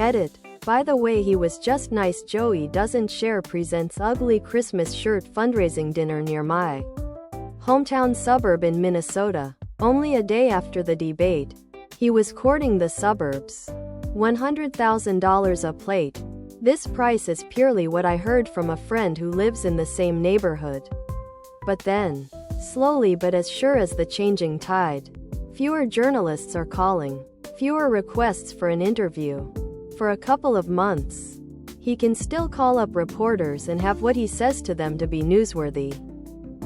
Edit. By the way, he was just nice. Joey Doesnt Share presents ugly Christmas shirt fundraising dinner near my hometown suburb in Minnesota. Only a day after the debate, he was courting the suburbs. $100,000 a plate. This price is purely what I heard from a friend who lives in the same neighborhood. But then, slowly but as sure as the changing tide, fewer journalists are calling, fewer requests for an interview. For a couple of months, he can still call up reporters and have what he says to them to be newsworthy.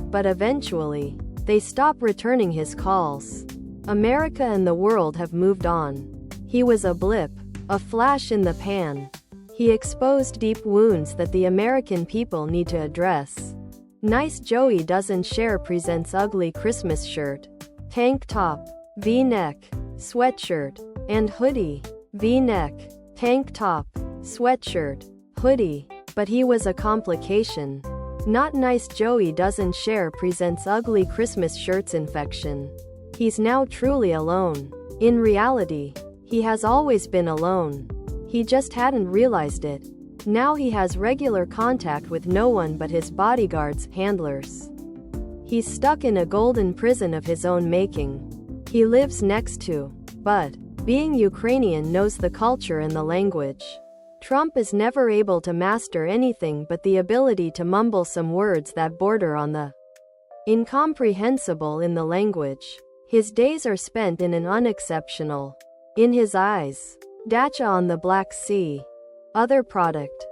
But eventually, they stop returning his calls. America and the world have moved on. He was a blip, a flash in the pan. He exposed deep wounds that the American people need to address. Nice. Joey Doesnt Share presents ugly Christmas shirt, tank top, V-neck, sweatshirt, and hoodie. V-neck, tank top, sweatshirt, hoodie. But he was a complication. Not nice. Joey Doesnt Share presents ugly Christmas shirts infection. He's now truly alone. In reality, he has always been alone. He just hadn't realized it. Now he has regular contact with no one but his bodyguards, handlers. He's stuck in a golden prison of his own making. He lives next to, but, being Ukrainian, knows the culture and the language. Trump is never able to master anything but the ability to mumble some words that border on the incomprehensible in the language. His days are spent in an unexceptional, in his eyes, dacha on the Black Sea. Other product.